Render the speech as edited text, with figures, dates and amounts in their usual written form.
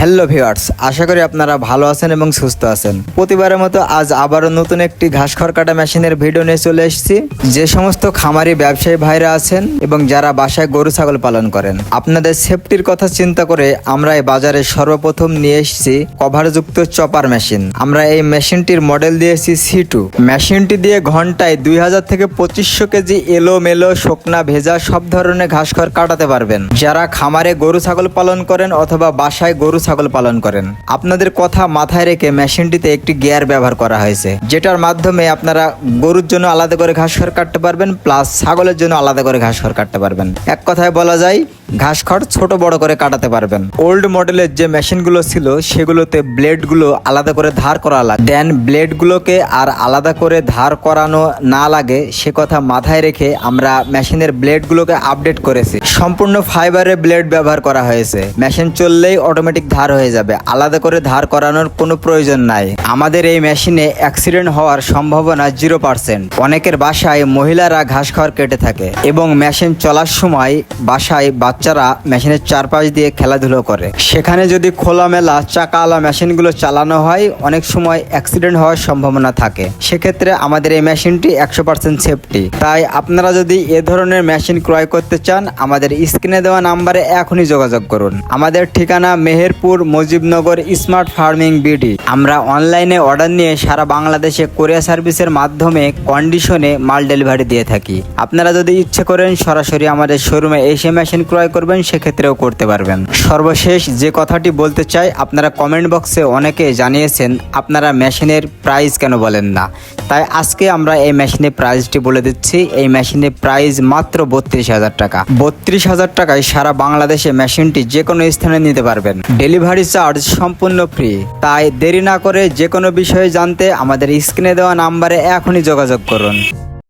Hello viewers, আশা করি আপনারা ভালো আছেন এবং সুস্থ আছেন। প্রতিবারের মতো আজ আবারও নতুন একটি ঘাস খড় কাটা মেশিনের ভিডিও নিয়ে চলে এসেছি। যে সমস্ত খামারি ব্যবসায়ী ভাইরা আছেন এবং যারা বাসায় গরু ছাগল পালন করেন, আপনাদের সেফটির কথা চিন্তা করে আমরা এই বাজারে সর্বপ্রথম নিয়ে এসেছি কভারযুক্ত চপার মেশিন। আমরা এই মেশিনটির মডেল দিয়েছি C2। মেশিনটি দিয়ে ঘন্টায় 2000 থেকে 2500 কেজি এলোমেলো শুকনা ভেজা সব ধরনের ঘাস খড় কাটাতে পারবেন। যারা খামারে গরু ছাগল পালন করেন অথবা বাসায় গরু ছাগল পালন করেন, আপনাদের কথা মাথায় রেখে মেশিনটিতে একটি গিয়ার ব্যবহার করা হয়েছে, যেটার মাধ্যমে আপনারা গরুর জন্য আলাদা করে ঘাস খড় কাটতে পারবেন, প্লাস ছাগলের জন্য আলাদা করে ঘাস খড় কাটতে পারবেন। এক কথায় বলা যায় ঘাস খড় ছোট বড় করে কাটাতে পারবেন। ওল্ড মডেলের যে মেশিনগুলো ছিল সেগুলোতে ব্লেডগুলো আলাদা করে ধার করা লাগে, দেন ব্লেডগুলোকে আর আলাদা করে ধার করানো না লাগে সে কথা মাথায় রেখে আমরা মেশিনের ব্লেডগুলোকে আপডেট করেছি। সম্পূর্ণ ফাইবারের ব্লেড ব্যবহার করা হয়েছে। মেশিন চললেই অটোমেটিক ধার হয়ে যাবে, আলাদা করে ধার করানোর কোনো প্রয়োজন নাই। আমাদের এই মেশিনে অ্যাক্সিডেন্ট হওয়ার সম্ভাবনা 0%। অনেকের বাসায় মহিলারা ঘাস খড় কেটে থাকে এবং মেশিন চলার সময় বাসায় বাচ্চারা মেশিনের চারপাশ দিয়ে খেলাধুলো করে। সেখানে যদি খোলামেলা চাকাওয়ালা মেশিনগুলো চালানো হয়, অনেক সময় অ্যাক্সিডেন্ট হওয়ার সম্ভাবনা থাকে। সেক্ষেত্রে আমাদের এই মেশিনটি 100% সেফটি। তাই আপনারা যদি এ ধরনের মেশিন ক্রয় করতে চান, আমাদের স্ক্রিনে দেওয়া নাম্বারে এখনই যোগাযোগ করুন। আমাদের ঠিকানা Meherpur Mujibnagar smart farming BD. আমরা অনলাইনে অর্ডার নিয়ে সারা বাংলাদেশে কোরিয়ার সার্ভিসের মাধ্যমে কন্ডিশনে মাল ডেলিভারি দিয়ে থাকি। আপনারা যদি ইচ্ছে করেন সরাসরি আমাদের শোরুমে এসে মেশিন ক্রয় করবেন, সেক্ষেত্রেও করতে পারবেন। সর্বশেষ যে কথাটি বলতে চাই, আপনারা কমেন্ট বক্সে অনেকে জানিয়েছেন আপনারা মেশিনের প্রাইস কেন বলেন না, তাই আজকে আমরা এই মেশিনের প্রাইসটি বলে দিচ্ছি। এই মেশিনের প্রাইস মাত্র 32,000 টাকা। 32,000 টাকায় সারা বাংলাদেশে মেশিনটি যে কোনো স্থানে নিতে পারবেন। ডেলিভারি চার্জ সম্পূর্ণ ফ্রি। তাই দেরি না করে যে কোনো বিষয়ে জানতে আমাদের স্ক্রিনে দেওয়া নাম্বারে এখনই যোগাযোগ করুন।